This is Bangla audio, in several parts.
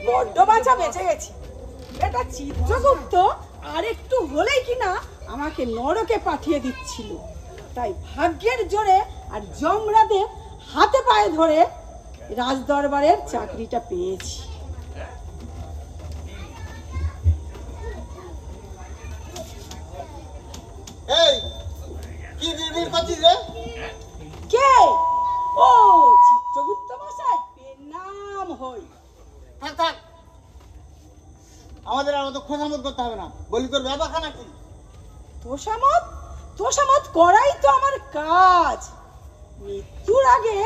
বড্ড বাঁচা বেঁচে গেছি। এটা চিত্রগুপ্ত আর একটু হলেই কিনা আমাকে নরকে পাঠিয়ে দিচ্ছিল। তাই ভাগ্যের জোরে আর যমরাদের হাতে পায়ে ধরে রাজদরবারের চাকরিটা পেয়েছি। এই কি বিড়বিড় করছিস রে? কে? ও চিত্রগুপ্ত মশাই, প্রণাম হই। থাক থাক, আমাদের আর অত খোঁজামত করতে হবে না। বলি তোর ব্যাপারখানা কি? তোষামত তোষামত করাই তো আমার কাজ। মৃত্যুর আগে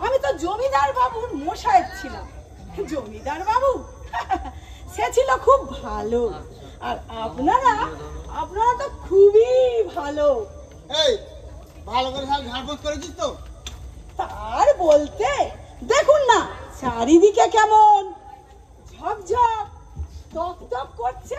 আমি তো জমিদার বাবুর মোশায়েব ছিলাম। জমিদার বাবু সে ছিল খুব ভালো, আর আপনারা তো খুবই ভালো। এই ভালো করে সব ঝাড়পোছ করেছিস তো? তার বলতে দেখুন না চারিদিকে কেমন ঝকঝক তকতক করছে।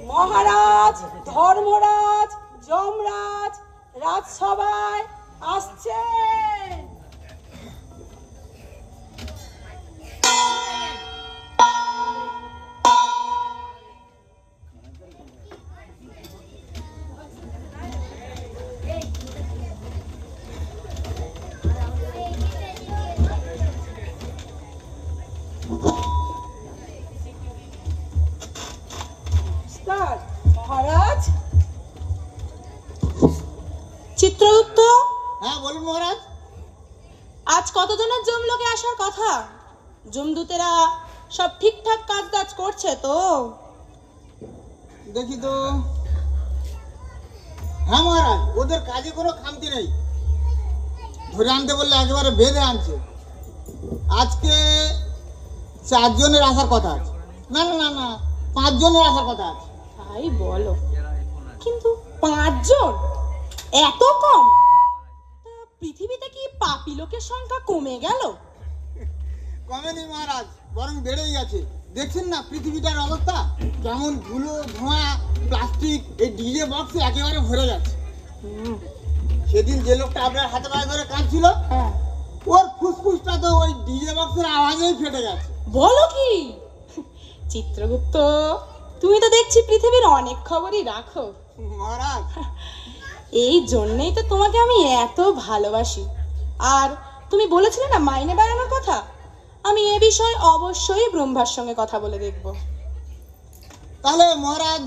মহারাজ, ধর্মরাজ, যমরাজ রাজসভায় আসছেন। মহারাজ। চিত্রগুপ্ত। হ্যাঁ বলুন মহারাজ। আজ কতজনের জমলোকে আসার কথা? জমদূতেরা সব ঠিকঠাক কাজ করছে তো? দেখি তো। হ্যাঁ মহারাজ, ওদের কাজে কোনো খামতি নেই। ধরে আনতে বললে একেবারে বেঁধে আনছে। আজকে 4 জনের আসার কথা আছে। না না না না, 5 জনের আসার কথা আছে। তাই বলো, কিন্তু 5 জন এত কম? পৃথিবীতে কি পাপী লোকের সংখ্যা কমে গেল? কমেনি মহারাজ, বরং বেড়েই গেছে। দেখছেন না পৃথিবীটার অবস্থা কেমন? ধুলো ধোঁয়া প্লাস্টিক এই ডিজে বক্সে একেবারে ভরে যাচ্ছে। সেদিন যে লোকটা আপনার হাতে পায়ে ধরে কাঁদছিল, ওর ফুসফুসটা তো ওই ডিজে বক্সের আওয়াজেই ফেটে গেছে। বলো কি? চিত্রগুপ্ত, তুমি তো দেখছি পৃথিবীর অনেক খবরই রাখো। মহারাজ, এই জন্যই তো তোমাকে আমি এত ভালোবাসি। আর তুমি বলেছিলে না মাইনে বাড়ানোর কথা, আমি এ বিষয়ে অবশ্যই ব্রহ্মার সঙ্গে কথা বলে দেখব। তাহলে মহারাজ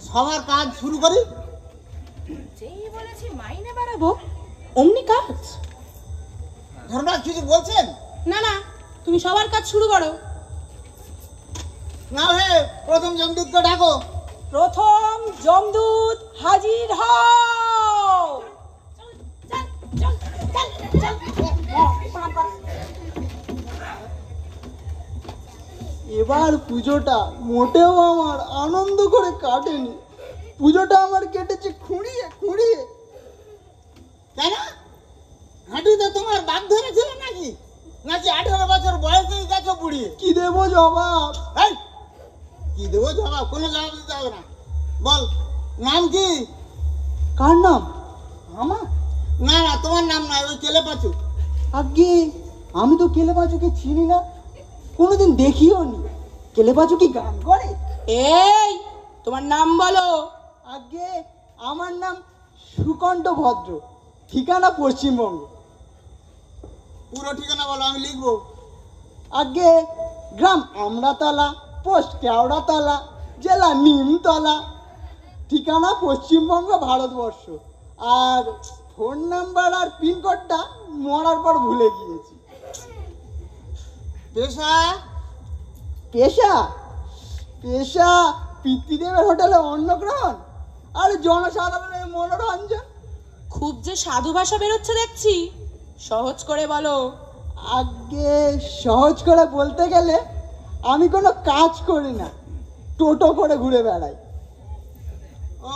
সবার কাজ শুরু করি। যেই বলেছি মাইনে বাড়াবো অমনি কাজ। ধর্মরাজ কিছু বলছেন? না না, তুমি সবার কাজ শুরু করো। না হে, প্রথম যমদূতকে ডাকো। প্রথম যমদূত হাজির হও। এবার পুজোটা মোটেও আমার আনন্দ করে কাটেনি। পুজোটা আমার কেটেছে খুঁড়িয়ে খুঁড়িয়ে। কেন? হাঁটুতে তোমার বাঘ ধরেছিল নাকি? নাকি 18 বছর বয়সেই গেছো বুড়িয়ে? কি দেবো জবাব? এই, কি দেবো জবাব? কোনো জবাব দিতে হবে না। বল, নাম কি? কার নাম? আমার? না না, তোমার নাম নয়, ওই কেলে পাচু। আগে আমি তো কেলে পাচুকে চিনি না, কোনোদিন দেখিও নি। কেলে পাচু কি গান করে? এই, তোমার নাম বলো। আগে আমার নাম সুকণ্ঠ ভদ্র, ঠিকানা পশ্চিমবঙ্গ। পুরো ঠিকানা বলো, আমি লিখবো। আগে গ্রাম আমরাতলা, পোস্ট কেওড়াতলা, জেলা নিমতলা, ঠিকানা পশ্চিমবঙ্গ, ভারতবর্ষ। আর ফোন নাম্বার আর পিনকোডটা মরার পর ভুলে গিয়েছি। পেশা? পেশা? পেশা পিতৃদেবের হোটেলে অন্নগ্রহণ আর জনসাধারণের মনোরঞ্জন। খুব যে সাধু ভাষা বেরোচ্ছে দেখছি, সহজ করে বলো। আগে সহজ করে বলতে গেলে আমি কোনো কাজ করি না, টোটো করে ঘুরে বেড়াই। ও,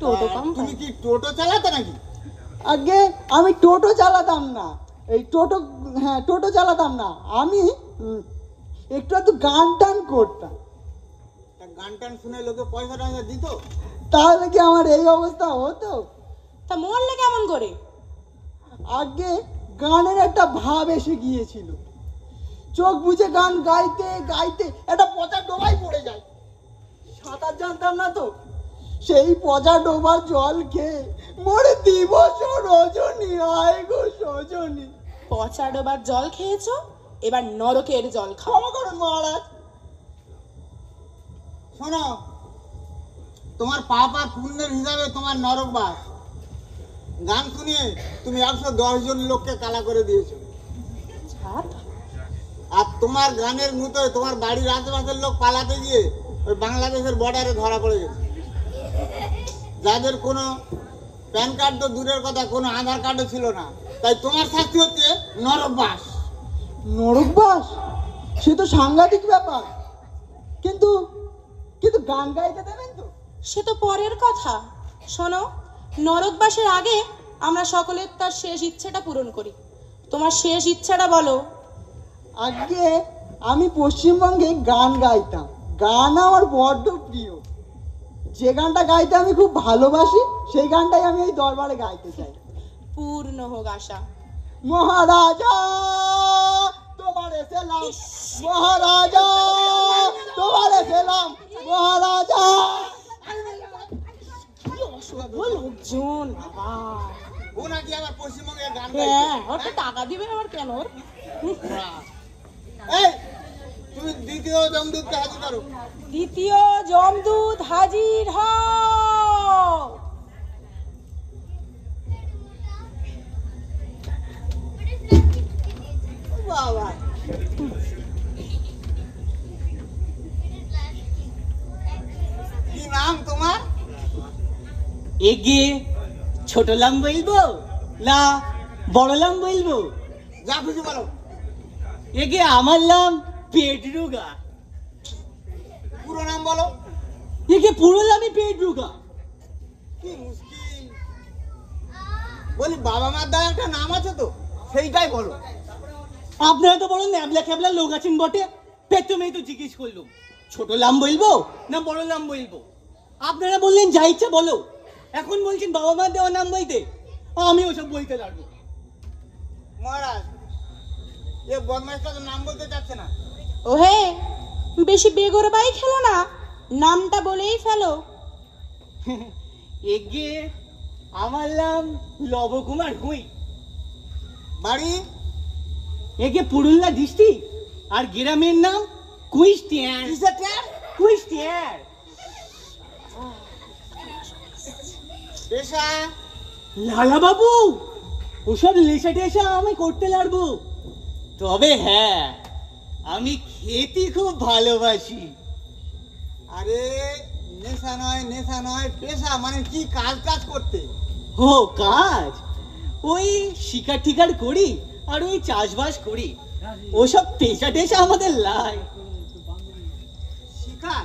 টোটো তুমি কি টোটো চালাতে নাকি? আগে আমি টোটো চালাতাম না, এই টোটো, হ্যাঁ টোটো চালাতাম না, আমি একটু গান টান করতাম। তা গান টান শুনে লোকে পয়সা টয়সা দিত? তাহলে কি আমার এই অবস্থা হতো? তা মরলে কেমন করে? আগে গানের একটা ভাব এসে গিয়েছিল, চোখ বুঝে গান গাইতে গাইতে একটা পচা ডোবায় পড়ে যায়। সাঁতার জানতাম না তো, সেই পচা ডোবার জল খেয়ে মরে দিবস রজনী, আয় গো সজনী। পচা ডোবার জল খেয়েছো, এবার নরকের জল খাও। ক্ষমা করুন মহারাজ। শোনো, তোমার পাপ আর পুণ্যের হিসাবে তোমার নরকবাস। গান শুনিয়ে তুমি 110 জন লোককে কালা করে দিয়েছো। আর তোমার গানের মুতোয় তোমার বাড়ির আশেপাশের লোক পালাতে গিয়ে ওই বাংলাদেশের বর্ডারে ধরা পড়ে গেছে। যাদের কোনো প্যান কার্ড তো দূরের কথা, কোনো আধার কার্ডও ছিল না। তাই তোমার শাস্তি হচ্ছে নরকবাস। নরকবাস? সে তো সাংঘাতিক ব্যাপার। কিন্তু কিন্তু গান গাইতে দেবেন তো? সে তো পরের কথা। শোনো, নরকবাসের আগে আমরা সকলের তার শেষ ইচ্ছেটা পূরণ করি। তোমার শেষ ইচ্ছাটা বলো। আগে আমি পশ্চিমবঙ্গে গান গাইতাম, গান আমার বড্ড প্রিয়। যে গানটা গাইতে আমি খুব ভালোবাসি সেই গানটাই আমি এই দরবারে গাইতে চাই। পূর্ণ হোক আশা। মহারাজা তোমার এসেলাম, মহারাজা তোমার এসেলাম, মহারাজা। লোকজন বাবা, ও নাকি আবার পশ্চিমবঙ্গে গান হ্যাঁ, গাইছে। ওর তো টাকা দিবে আবার কেন? ওর এই, তুমি দ্বিতীয় যমদূতকে হাজির করো। দ্বিতীয় যমদূত হাজির হও। বাবা, কি নাম তোমার? এগে ছোট লাম বলবো না বড় লাম বলবো? যা খুশি বলো। এগে আমার নাম পেটরুগা। পুরো নাম বলো। এগে পুরো নামই পেটরুগা। কি মুশকিল। বলি বাবা মার দ্বারা একটা নাম আছে তো, সেইটাই বলো। আপনারা তো বড় ন্যাবলা খেবলা লোক আছেন বটে, প্রথমেই তো জিজ্ঞেস করলাম ছোট লাম বলবো না বড় নাম বলবো। আপনারা বললেন যা ইচ্ছা বলো, এখন বলছেন বাবা মা দেওয়া নাম বলতে। আমি ওসব বলতে লাগবো। মহারাজ, এ বদমাইশটা তো নাম বলতে চাচ্ছে না। ওহে, বেশি বেগরবাই খেলো না, নামটা বলেই ফেলো। এগে আমার নাম লবকুমার হুই। বাড়ি? এগে পুরুলিয়া ডিস্ট্রিক্ট, আর গ্রামের নাম কুইস্টিয়ান। কুইস্টিয়ান। পেশা? লালা বাবু, ওসব লেসা টেসা আমি করতে লাগবো। তবে হ্যাঁ, আমি খেতে খুব ভালোবাসি। আরে নেশা নয়, নেশা নয়, পেশা মানে কি কাজ টাজ করতে? ও কাজ, ওই শিকার টিকার করি আর ওই চাষবাস করি। ওসব পেশা টেশা আমাদের লাই। শিকার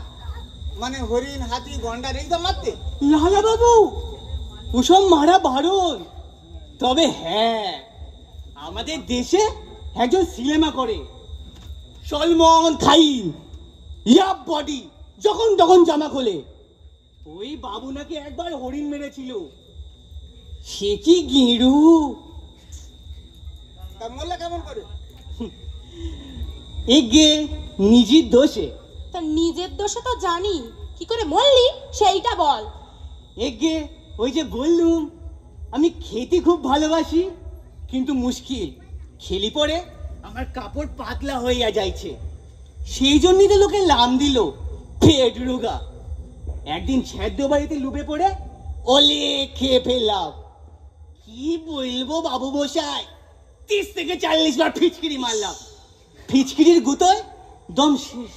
মানে হরিণ, হাতি, গন্ডার এইসব মারতে? লালা বাবু, ওসব মারা বারণ। তবে হ্যাঁ, আমাদের দেশে একজন সিনেমা করে সলমন খাইন, ইয়াব বডি, যখন তখন জামা খোলে। ওই বাবু নাকি একবার হরিণ মেরেছিল। সে কি গিরু! তা মরলে কেমন করে? এগে নিজের দোষে। তা নিজের দোষে তো জানি, কি করে মরলি সেইটা বল। এগে ওই যে বললুম আমি খেতে খুব ভালোবাসি, কিন্তু মুশকিল খেলি পরে আমার কাপড় পাতলা হইয়া যাইছে। সেই জন্যই তো লোকে নাম দিল পেটরুগা। একদিন ছেদ্য বাড়িতে লুপে পড়ে ওলে খেয়ে ফেললাম। কি বলবো বাবু মশাই, 30 থেকে 40 বার ফিচকিরি মারলাম। ফিচকিরির গুতোয় দম শেষ।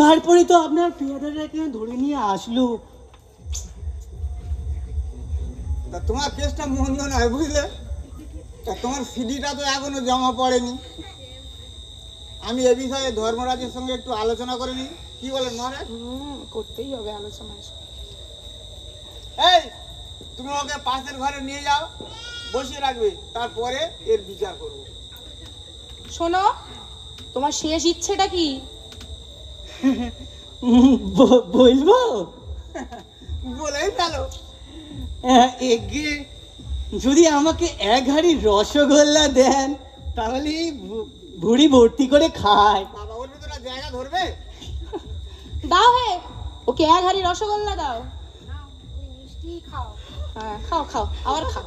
তারপরে তো আপনার পেয়াদাটাকে ধরে নিয়ে আসলো। তা তোমার কেসটা মন্দ নয়, বুঝলে? তা তোমার সিডিটা তো এখনো জমা পড়েনি। আমি এ বিষয়ে ধর্মরাজের সঙ্গে একটু আলোচনা করে নিই, কি বলেন মহারাজ? করতেই হবে আলোচনা। এই, তুমি ওকে পাশের ঘরে নিয়ে যাও, বসিয়ে রাখবে, তারপরে এর বিচার করবো। শোনো, তোমার শেষ ইচ্ছেটা কি? বলবো? বলেই ফেলো। এগে যদি আমাকে এক হাঁড়ি রসগোল্লা দেন তাহলে ভুড়ি ভর্তি করে খায়। বাবা ওর ভিতরে জায়গা ধরবে? দাও হে, ওকে এক হাঁড়ি রসগোল্লা দাও। মিষ্টি খাও। হ্যাঁ খাও খাও, আবার খাও।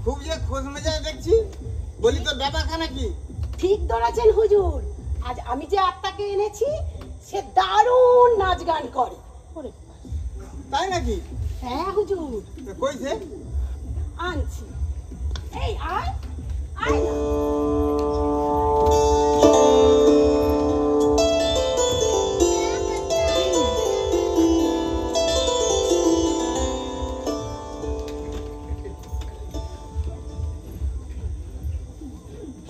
খুব যে খোঁজ মেজাজ দেখছি, বলি তোর ব্যাপারখানা কি? ঠিক ধরেছেন হুজুর, আজ আমি যে আত্মাকে এনেছি সে দারুণ নাচ গান করে। তাই নাকি? হ্যাঁ হুজুর, কইছে? আনছি। এই আয় আয় না।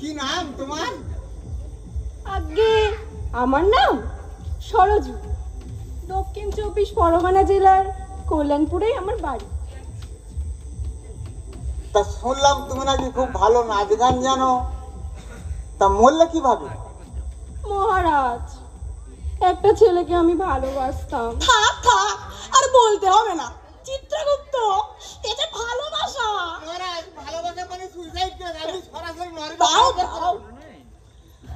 কি নাম তোমার? আগে আমার নাম সরজু, দক্ষিণ 24 পরগনা জেলার কল্যাণপুরেই আমার বাড়ি। তা শুনলাম তুমি নাকি খুব ভালো নাচ গান জানো, তা মরলে কিভাবে? মহারাজ, একটা ছেলেকে আমি ভালোবাসতাম। থাক থাক, আর বলতে হবে না। চিত্রগুপ্ত, এটা ভালোবাসা। মহারাজ ভালোবাসা মানে সুইসাইড কেস, আমি সরাসরি দাও দাও।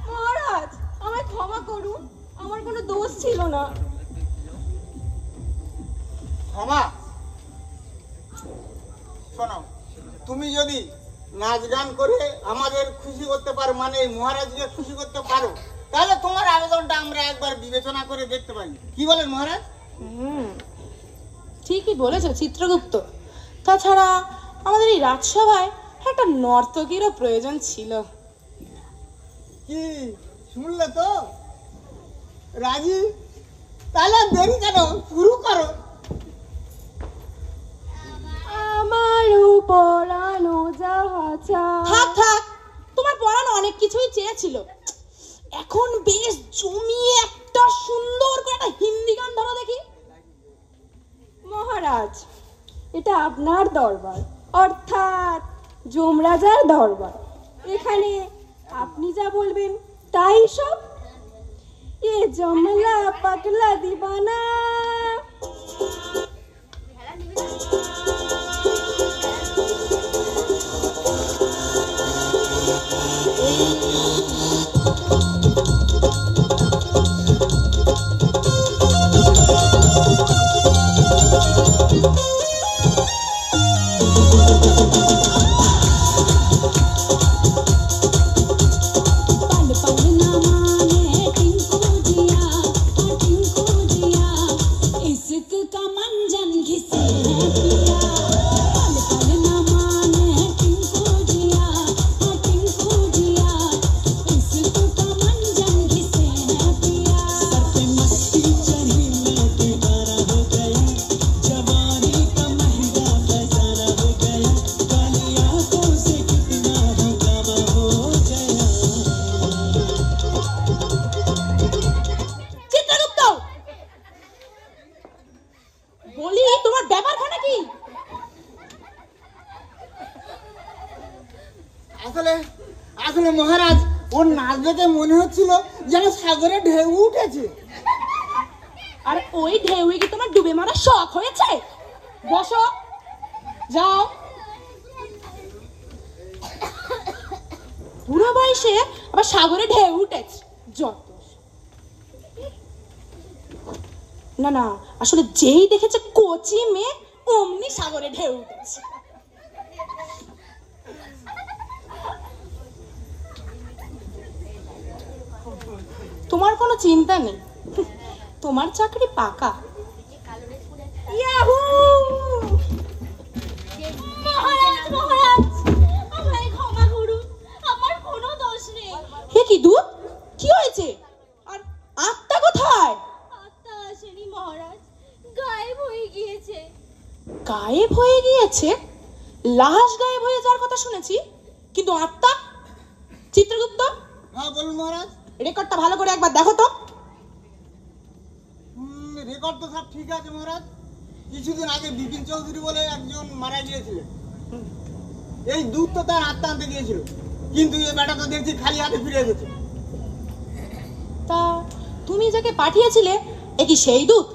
মহারাজ, আমায় ক্ষমা করুন, আমার কোনো দোষ ছিল না। ক্ষমা? শোনো, তুমি যদি নাচ গান করে আমাদের খুশি করতে পারো, মানে এই মহারাজকে খুশি করতে পারো, তাহলে তোমার আবেদনটা আমরা একবার বিবেচনা করে দেখতে পারি। কি বলেন মহারাজ? ঠিকই বলেছো চিত্রগুপ্ত। তাছাড়া আমাদের এই রাজসভায় একটা নর্তকীরও প্রয়োজন ছিল। কি শুনলে তো রাজি? তাহলে দেরি কেন, শুরু করো। আমার পরানো যাহা থাক থাক, তোমার পড়ানো অনেক কিছুই চেয়েছিল। এখন বেশ জমিয়ে একটা সুন্দর করে একটা হিন্দি গান ধরো দেখি। মহারাজ, এটা আপনার দরবার, অর্থাৎ যমরাজার দরবার। এখানে আপনি যা বলবেন তাই সব। এ জমলা পাগলা দিবানা। पल पल न माने टिंकू दिया আসলে আসলে মহারাজ, ওর নাচ দেখে মনে হচ্ছিল যেন সাগরে ঢেউ উঠেছে। আর ওই ঢেউয়ে কি তোমার ডুবে মারা শখ হয়েছে? বসো, যাও। বুড়ো বয়সে আবার সাগরে ঢেউ উঠেছে, যত। না না, আসলে যেই দেখেছে কচি মেয়ে অমনি সাগরে ঢেউ উঠেছে। তোমার কোনো চিন্তা নেই, তোমার চাকরি পাকা। ইয়াহু! মহারাজ মহারাজ, আমায় ক্ষমা করুন, আমার কোনো দোষ নেই। হে কি দুধ, কি হয়েছে? আর আত্মা কোথায়? আত্মা আসেনি মহারাজ, গায়েব হয়ে গিয়েছে। গায়েব হয়ে গিয়েছে? লাশ গায়েব হয়ে যাওয়ার কথা শুনেছি, কিন্তু আত্মা? চিত্রগুপ্ত, হ্যাঁ বলুন মহারাজ। রেকর্ডটা ভালো করে একবার দেখো তো। রেকর্ড তো সব ঠিক আছে মহারাজ। কিছুদিন আগে বিপিন চৌধুরী বলে একজন মারা গিয়েছিলেন। এই দুধ তো তার আত্মা আনতে গিয়েছিল, কিন্তু এই বেটা তো দেখছি খালি হাতে ফিরে এসেছে। তা তুমি যাকে পাঠিয়েছিলে এ কি সেই দুধ?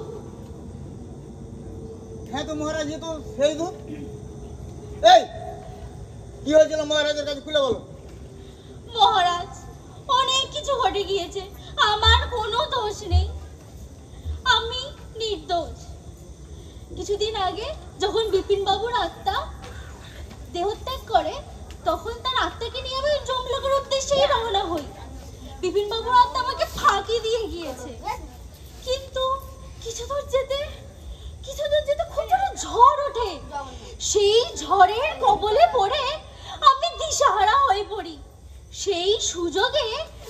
হ্যাঁ তো মহারাজ, এ তো সেই দুধ। এই কি হয়েছিল মহারাজের কাছে খুলে বলো। মহারাজ, অনেক কিছু ঘটে গিয়েছে, আমার কোনো দোষ নেই, আমি নির্দোষ। কিছুদিন আগে যখন বিপিন বাবুর আত্মা দেহত্যাগ করে, তখন তার আত্মাকে নিয়ে আমি জমলকের উদ্দেশ্যেই রওনা হই। বিপিন বাবুর আত্মা আমাকে ফাঁকি দিয়ে গিয়েছে, কিন্তু কিছু দূর যেতে খুব জোরে ঝড় ওঠে। সেই ঝড়ের কবলে পড়ে আমি দিশাহারা হয়ে পড়ি। সেই সুযোগে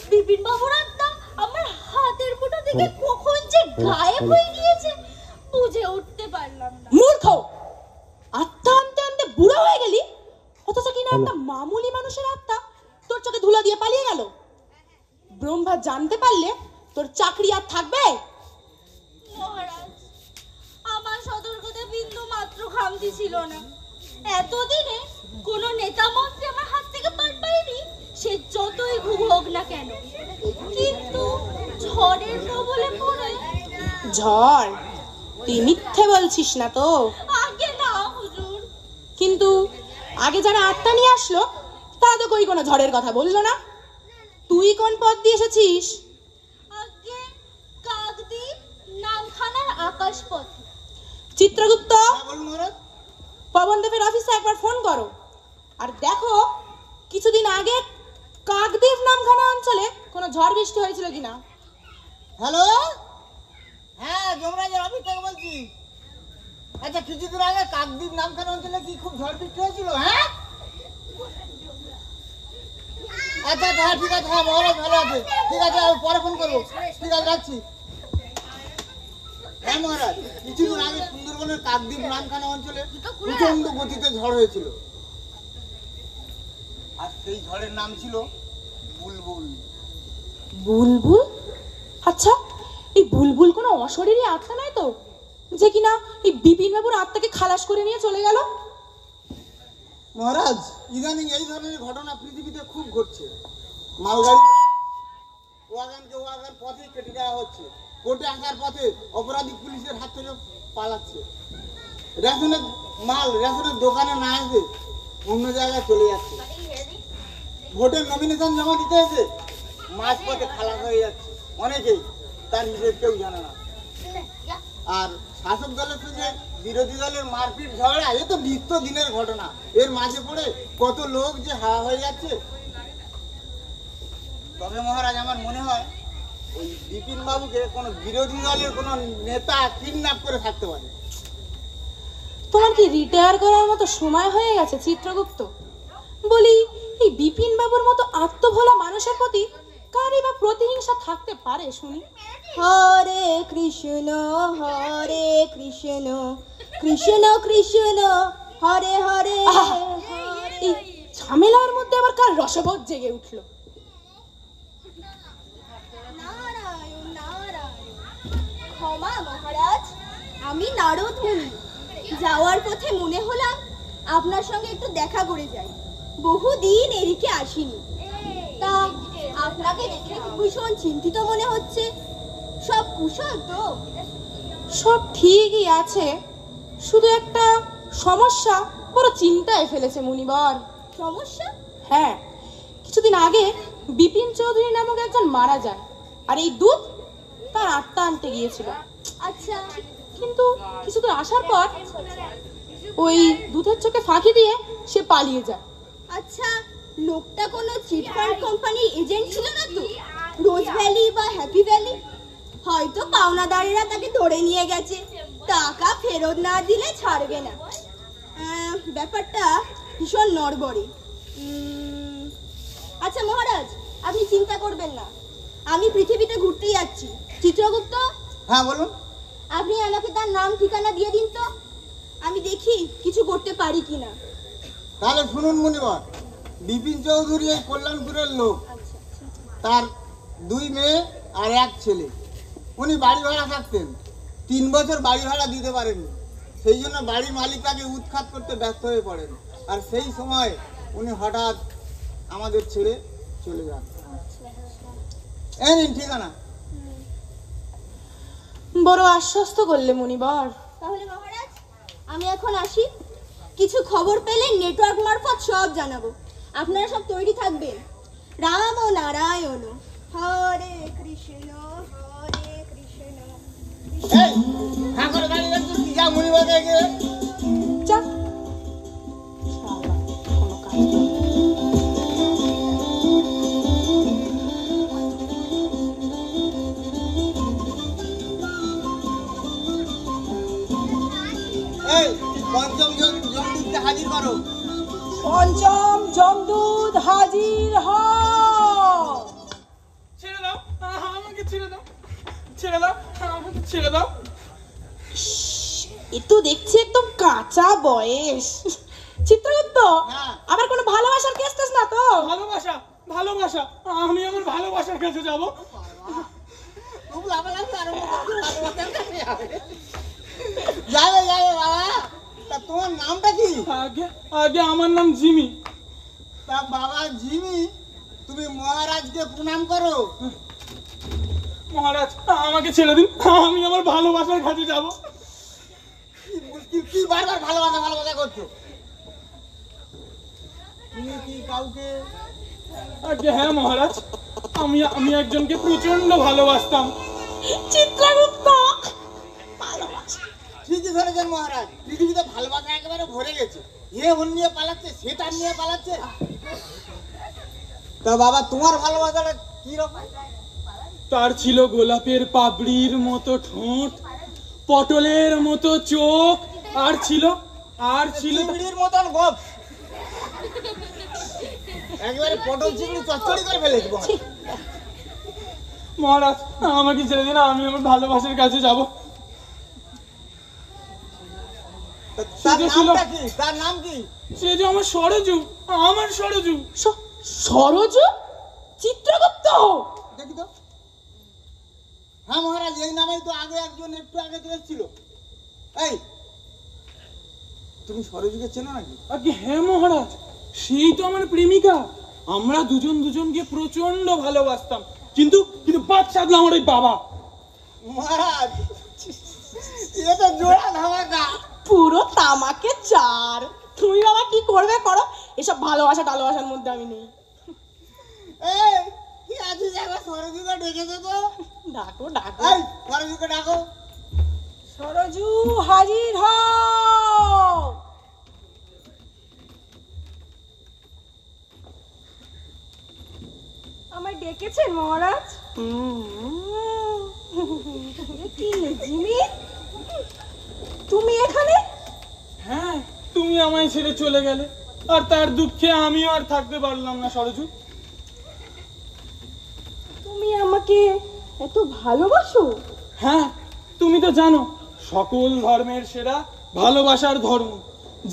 বিপিন বাবুর আত্মা আমার হাতের মুঠো থেকে কখন যে গায়েব হয়ে গিয়েছে বুঝে উঠতে পারলাম না। মূর্খ! আত্মা আনতে আনতে বুড়ো হয়ে গেলি, অথচ কিনা একটা মামুলি মানুষের আত্মা তোর চোখে ধুলা দিয়ে পালিয়ে গেল। ব্রহ্মা জানতে পারলে তোর চাকরি আর থাকবে? মহারাজ, আমার সতর্কতা বিন্দু মাত্র খামতি ছিল না। এতদিনে কোন নেতা মন্ত্রী আমার হাত থেকে পার পায়নি, সে যতই ঘুঘু হোক না কেন। কিন্তু ঝড়ের কবলে পড়ে। ঝড়? তুই মিথ্যে বলছিস না তো? আগে না হুজুর। কিন্তু আগে যারা আত্মা নিয়ে আসলো তারা তো কই কোনো ঝড়ের কথা বললো না। তুই কোন পথ দিয়ে এসেছিস? আগে কাকদ্বীপ নামখানার আকাশপথ। চিত্রগুপ্ত, হ্যাঁ বলুন মহারাজ। পবনদেবের অফিসে একবার ফোন করো আর দেখো কিছুদিন আগে কাকদ্বীপ নামখানা অঞ্চলে কোনো ঝড় বৃষ্টি হয়েছিল কিনা। হ্যালো, হ্যাঁ যমরাজের অফিস থেকে বলছি। আচ্ছা, কিছুদিন আগে কাকদ্বীপ নামখানা অঞ্চলে কি খুব ঝড় বৃষ্টি হয়েছিল? হ্যাঁ আচ্ছা হ্যাঁ ঠিক আছে, হ্যাঁ মহারাজ ভালো আছে। ঠিক আছে, আমি পরে ফোন করবো। ঠিক আছে, রাখছি। হ্যাঁ মহারাজ, কিছুদিন আগে সুন্দরবনের কাকদ্বীপ নামখানা অঞ্চলে প্রচন্ড গতিতে ঝড় হয়েছিল, আর সেই ঝড়ের নাম ছিল বুলবুল। বুলবুল? আচ্ছা, এই বুলবুল কোনো অশরীরী আত্মা নয় তো, যে কিনা এই বিপিন বাবুর আত্মাকে খালাস করে নিয়ে চলে গেল? মহারাজ, ইদানিং এই ধরনের ঘটনা পৃথিবীতে খুব ঘটছে। মালগাড়ি ওয়াগানকে ওয়াগান পথে কেটে দেওয়া হচ্ছে, কোর্টে আসার পথে অপরাধী পুলিশের হাত থেকে পালাচ্ছে, রেশনের দোকানে না এসে অন্য জায়গায় চলে যাচ্ছে, ভোটের নমিনেশন জমা দিতে এসে মাঝ পথে খালাস হয়ে যাচ্ছে অনেকেই, তার হিসেব কেউ জানে না। আর শাসক দলের সঙ্গে বিরোধী দলের মারপিট ঝগড়া, এ তো নিত্য দিনের ঘটনা। এর মাঝে পড়ে কত লোক যে হাওয়া হয়ে যাচ্ছে। তবে মহারাজ, আমার মনে হয় ওই বিপিন বাবুকে কোনো বিরোধী দলের কোনো নেতা কিডন্যাপ করে থাকতে পারে। তোমার কি রিটায়ার করার মতো সময় হয়ে গেছে চিত্রগুপ্ত? বলি, এই বিপিন বাবুর মতো আত্মভোলা মানুষের প্রতি কারই বা প্রতিহিংসা থাকতে পারে শুনি? হরে কৃষ্ণ কৃষ্ণ কৃষ্ণ হরে হরে। আহা! এই ঝামেলার মধ্যে আবার কার রসবোধ জেগে উঠলো? নারায়ণ নারায়ণ। ক্ষমা মহারাজ, আমি নারদ মুনি। যাওয়ার পথে মনে হলাম আপনার সঙ্গে একটু দেখা করে যাই। বহুদিন এদিকে আসিনি। তা আপনাকে দেখে ভীষণ চিন্তিত মনে হচ্ছে। সব কুশল তো? সব ঠিকই আছে, শুধু একটা সমস্যা বড় চিন্তায় ফেলেছে মুনিবর। সমস্যা? হ্যাঁ, কিছুদিন আগে বিপিন চৌধুরী নামক একজন মারা যায়, আর এই দুধ তার আত্মা আনতে গিয়েছিল। আচ্ছা, কিন্তু কিছুদূর আসার পর ওই দুধের চোখে ফাঁকি দিয়ে সে পালিয়ে যায়। আচ্ছা, লোকটা কোনো চিটফান্ড কোম্পানির এজেন্ট ছিল না তো? রোজ ভ্যালি বা হ্যাপি ভ্যালি? হয়তো পাওনাদারেরা তাকে ধরে নিয়ে গেছে, টাকা ফেরত না দিলে ছাড়বে না। ব্যাপারটা ভীষণ নড়বড়ে। আচ্ছা মহারাজ, আপনি চিন্তা করবেন না, আমি পৃথিবীতে ঘুরতে যাচ্ছি। চিত্রগুপ্ত, হ্যাঁ বলুন। আপনি আমাকে তার নাম ঠিকানা দিয়ে দিন তো, আমি দেখি কিছু করতে পারি কিনা। তাহলে শুনুন মুনিবর, বিপিন চৌধুরী এই কল্যাণপুরের লোক। তার 2 মেয়ে আর 1 ছেলে। উনি বাড়ি ভাড়া থাকতেন, 3 বছর বাড়ি ভাড়া দিতে পারেননি। সেই জন্য বাড়ির মালিক তাকে উৎখাত করতে ব্যস্ত হয়ে পড়েন। আর সেই সময় উনি হঠাৎ আমাদের ছেড়ে চলে যান। এই নিন ঠিকানা। বড় আশ্বস্ত করলে মুনিবর। তাহলে মহারাজ, আমি এখন আসি। কিছু খবর পেলে নেটওয়ার্ক মারফত সব জানাবো। আপনারা সব তৈরি থাকবেন। রাম ও নারায়ণ, হরে কৃষ্ণ হরে কৃষ্ণ। এই হ্যাঁ করে দাঁড়িয়ে রাখছিস কি? যা মুনিবর দেখে। যা, শালা, কোনো কাজ নেই। এই পঞ্চম জমদূতকে হাজির করো। পঞ্চম জমদূত হাজির হ। ছেড়ে দাও, আমাকে ছেড়ে দাও, ছেড়ে দাও, আমাকে ছেড়ে দাও। এ তো দেখছি একদম কাঁচা বয়স। চিত্রগুপ্ত, হ্যাঁ। আবার কোনো ভালোবাসার কেস টেস না তো? ভালোবাসা, ভালোবাসা, আমি আমার ভালোবাসার কাছে যাব। খুব লাফালাফি আরম্ভ করছে, ভালোবাসার কাছে যাবে। যাবে যাবে বাবা। তা তোমার নামটা কি? আগে আগে আমার নাম জিমি। তা বাবা জিমি, তুমি মহারাজকে প্রণাম করো। মহারাজ, আমাকে ছেড়ে দিন, আমি আমার ভালোবাসার কাছে যাব। কি বারবার ভালোবাসা ভালোবাসা করছো? তুমি কি কাউকে? আগে হ্যাঁ মহারাজ, আমি একজনকে প্রচন্ড ভালোবাসতাম। চিত্রগুপ্ত, ঠিকই ধরেছেন মহারাজ, পৃথিবীতে ভালোবাসা একেবারে ভরে গেছে। এ ওর নিয়ে পালাচ্ছে, সে তার নিয়ে পালাচ্ছে। তা বাবা তোমার ভালোবাসাটা কি রকম? তার ছিল গোলাপের পাপড়ির মতো ঠোঁট, পটলের মতো চোখ, আর ছিল চিংড়ির মতন গপ। একেবারে পটল চিংড়ি চচ্চড়ি করে ফেলেছি। মহারাজ, আমাকে ছেড়ে দিন, আমি আমার ভালোবাসার কাছে যাব। তার নামটা কি? তার নাম কি? সে যে আমার সরজু, আমার সরজু। সরজু? চিত্রগুপ্ত, দেখি তো। হ্যাঁ মহারাজ, এই নামেই তো আগে একজন একটু আগে এসেছিল। এই তুমি সরজুকে চেনো নাকি? আগে হ্যাঁ মহারাজ, সেই তো আমার প্রেমিকা। আমরা দুজনকে প্রচন্ড ভালোবাসতাম, কিন্তু বাদ সাধলো আমার ওই বাবা। মহারাজ, এ তো জোড়া ধামাকা। পুরো তামাকে চার। তুমি বাবা কি করবে করো, এসব ভালোবাসা টালোবাসার মধ্যে আমি নেই। এই কি আছিস? একবার সরজুকে ডেকে দে তো। ডাকো ডাকো। এই সরজুকে ডাকো। সরজু হাজির হ। আমায় ডেকেছেন মহারাজ? কি জিমি, তুমি এখানে? হ্যাঁ, তুমি আমায় ছেড়ে চলে গেলে, আর তার দুঃখে আমিও আর থাকতে পারলাম না সরজু। তুমি আমাকে এত ভালোবাসো? হ্যাঁ, তুমি তো জানো সকল ধর্মের সেরা ভালোবাসার ধর্ম।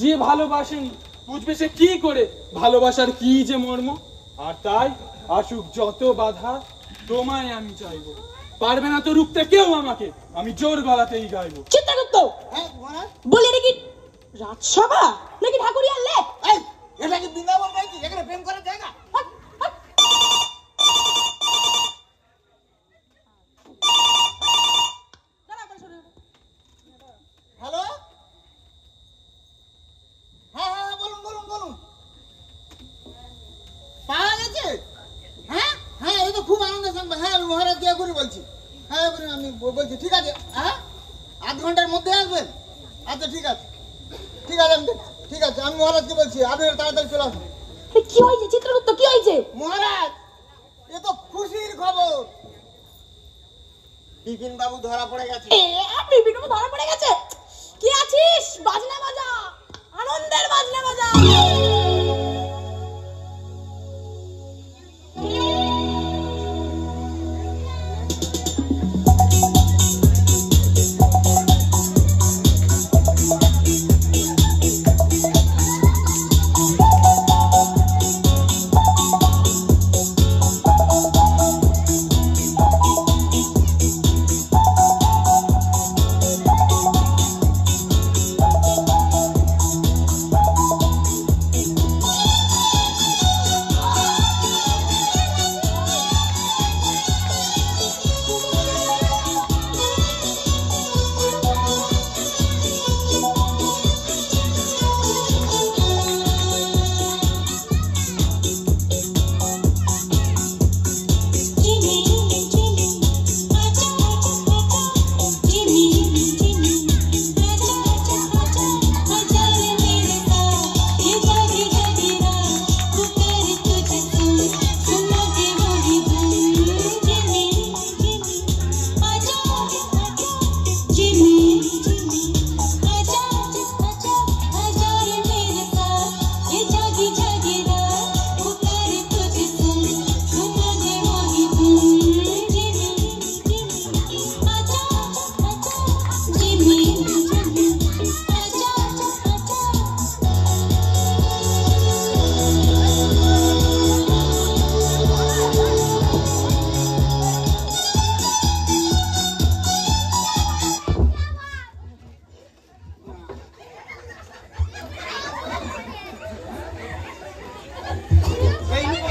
যে ভালোবাসেনি বুঝবে সে কি করে ভালোবাসার কি যে মর্ম। আর তাই আসুক যত বাধা, তোমায় আমি চাইবো। পারবে না তো রুখতে কেউ আমাকে, আমি জোর গলাতেই গাইবো। চিত্রগুপ্ত, হ্যাঁ মহারাজ। বলি এটা কি রাজসভা নাকি ঠাকুরিয়ার লেক? এই এটা কি বৃন্দাবন নাকি এখানে প্রেম করার জায়গা? হ্যালো, হ্যাঁ হ্যাঁ বলুন বলুন বলুন। পাওয়া গেছে? হ্যাঁ হ্যাঁ, এই তো খুব আনন্দের সংবাদ। হ্যাঁ আমি মহারাজ দয়া করে বলছি। হ্যাঁ এবারে আমি বলছি, ঠিক আছে। হ্যাঁ আধ ঘন্টার মধ্যে আসবেন? আচ্ছা ঠিক আছে ঠিক আছে, আমি ঠিক আছে, আমি মহারাজকে বলছি আপনি তাড়াতাড়ি চলে আসুন। কি হয়েছে চিত্রগুপ্ত, কি হয়েছে? মহারাজ এ তো খুশির খবর, বিপিন বাবু ধরা পড়ে গেছে। বিপিন বাবু ধরা পড়ে গেছে? কি আছিস? বাজনা বাজা, আনন্দের বাজনা বাজা।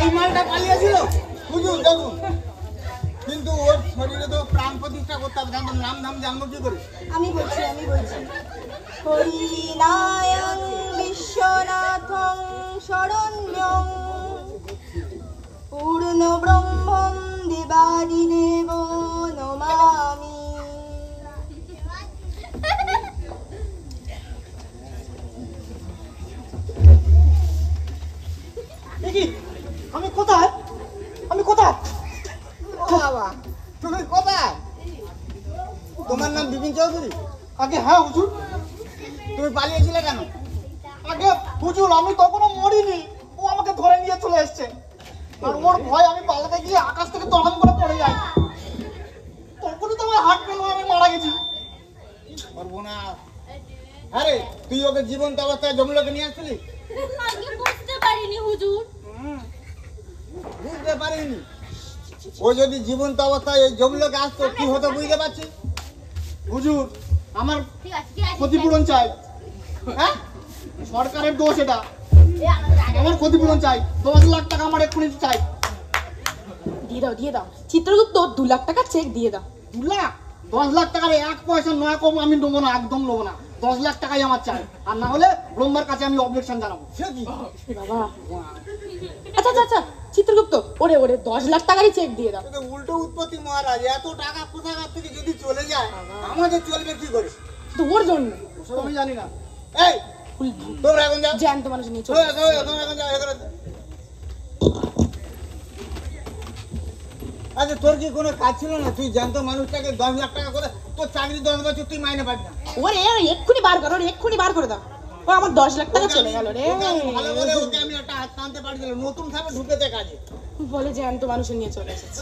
এই মালটা পালিয়েছিল হুজুর দেখুন, কিন্তু ওর শরীরে তো প্রাণ প্রতিষ্ঠা করতে হবে, জানতো নাম ধাম জানবো কি করে? আমি বলছি হরিনায়ং বিশ্বনাথং শরণ্যং পূর্ণ ব্রহ্মং দেবাদিদেব নমামি। আমি কোথায়? আমি কোথায়? বাবা তুমি কোথায়? তোমার নাম বিপিন চৌধুরী? আগে হ্যাঁ হুজুর। তুমি পালিয়েছিলে কেন? আগে হুজুর আমি তখনও মরিনি, ও আমাকে ধরে নিয়ে চলে এসছে। আর ওর ভয় আমি পালাতে গিয়ে আকাশ থেকে তড়াম করে পড়ে যাই, তখনই তো আমার হার্ট ফেল হয়ে আমি মারা গেছি। সর্বনাশ! আরে তুই ওকে জীবন্ত অবস্থায় জমলোকে নিয়ে আসছিলি? আগে বুঝতে পারিনি হুজুর। বুঝতে পারিনি? ও যদি জীবন্ত অবস্থায় এই জমলোকে আসতো কি হতো বুঝতে পারছি? হুজুর আমার ঠিক আছে ঠিক আছে ক্ষতিপূরণ চাই। হ্যাঁ সরকারের দোষ এটা, আমার ক্ষতিপূরণ চাই। 10 লাখ টাকা আমার এক্ষুনি চাই। দিয়ে দাও চিত্রগুপ্ত, 2 লাখ টাকার চেক দিয়ে দাও। 2 লাখ? 10 লাখ টাকার 1 পয়সা নয় কম আমি নেবো না, একদম নেবো না। 10 লাখ টাকাই আমার চাই, আর না হলে ব্রহ্মার কাছে আমি অবজেকশন জানাবো। সে কি? বাবা আচ্ছা চিত্রগুপ্ত, ওরে 10 লাখ টাকারই চেক দিয়ে দাও। এটা উল্টো উৎপত্তি মহারাজ, এত টাকা কোথাকার থেকে যদি চলে যায় আমাদের চলবে কি করে? তো ওর জন্য ওসব আমি জানি না। এই তোমরা এখন যাও, জ্যান্ত মানুষ নিয়ে চলে তোমরা এখন যাও এখানে। আচ্ছা তোর কি কোনো কাজ ছিল না? তুই জ্যান্ত মানুষটাকে 10 লাখ টাকা করে, তোর চাকরি 10 বছর তুই মাইনে পাবি না। ওরে এক্ষুনি বার করে দাও। ও আমার 10 লাখ টাকা চলে গেল রে। ওকে আমি ভালো করে ওকে আমি একটা হাত টানতে পারছিলাম, নতুন ভাবে ঢুকেছে কাজে। বলে জ্যান্ত মানুষ নিয়ে চলে এসেছে।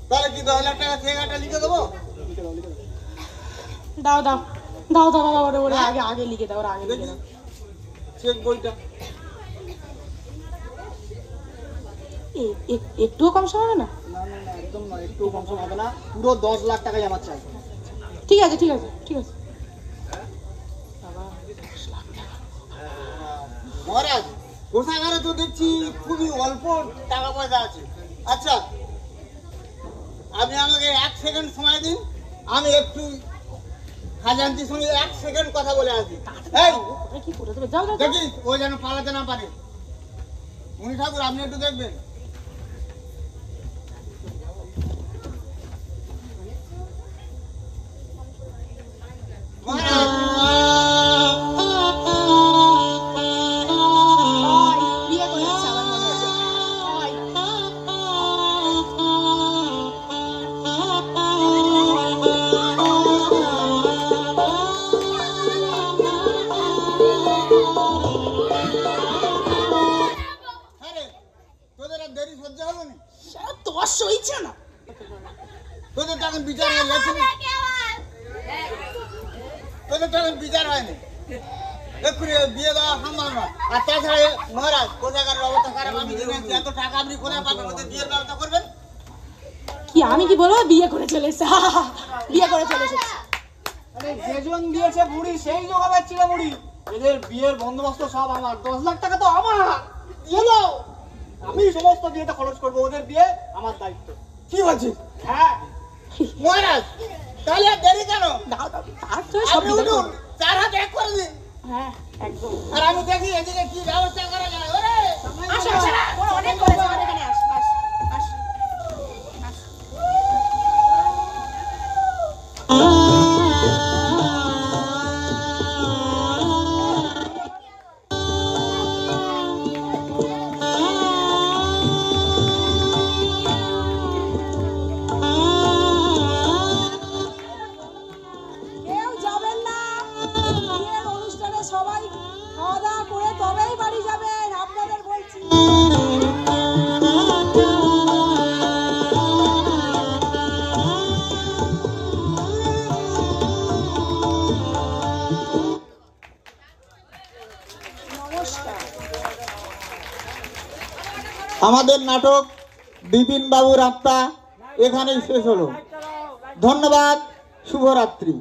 তাহলে কি 10 লাখ টাকা চেকটা লিখে দেবো? দাও ওরে আগে লিখে দাও, আগে লিখে দাও। চেক বইটা একটুও কম সময় হবে না? না একদম না, একটু কম সম হবে না, পুরো 10 লাখ টাকাই আমার চাই। ঠিক আছে বাবা 10 লাখ টাকা মহারাজ কোষাগারে তো দেখছি খুবই অল্প টাকা পয়সা আছে। আচ্ছা আপনি আমাকে 1 সেকেন্ড সময় দিন, আমি একটু খাজানজির সঙ্গে 1 সেকেন্ড কথা বলে আসি। এই কি করে দেবে? যাও যাও যাও। দেখি ও যেন পালাতে না পারে। মুনি ঠাকুর আপনি একটু দেখবেন। মহারাজ বিয়ে করেছে আবার মনে হচ্ছে। হ্যাঁ রে, তোদের আর দেরি সহ্য হলো না? সারা তোর সইছে না। তোদের তো এখন বিচার হয়ে যাচ্ছে না? তোদের তো এখন বিচার হয়নি, এক্ষুনি বিয়ে দেওয়া সম্ভব না। আর তাছাড়া মহারাজ কোথাকার অবস্থা খারাপ, আমি জেনে আছি। এত টাকা আপনি কোথায় পাবেন? ওদের বিয়ের ব্যবস্থা করবেন? কি আমি কি বলবো? বিয়ে করে চলে এসেছে। বিয়ে করে চলে এসেছে। আরে যেজন দিয়েছে বুড়ি সেই জোগাবার ছিল বুড়ি। এদের বিয়ের বন্দোবস্ত সব আমার। 10 লাখ টাকা তো আমার। দিয়ে দাও, আমি সমস্ত বিয়েটা খরচ করবো। ওদের বিয়ে আমার দায়িত্ব। কি বলছিস? হ্যাঁ মহারাজ তাহলে আর দেরি কেন? দাও দাও, তারপরে সব আপনি বিয়ে উঠুন, করবো। 4 হাত এক করে দিন। হ্যাঁ একদম। আর আমি দেখি এদিকে কি ব্যবস্থা করা যায়। ওরে আসো আসো, ওরা অনেক করেছে, আমাদের এখানে আসো আসো আসো। কেউ যাবেন না, বিয়ের অনুষ্ঠানে সবাই খাওয়া দাওয়া করে তবেই বাড়ি যাবেন, আপনাদের বলছি। নমস্কার। আমাদের নাটক বিপিন বাবুর আত্মা এখানেই শেষ হলো। ধন্যবাদ, শুভরাত্রি।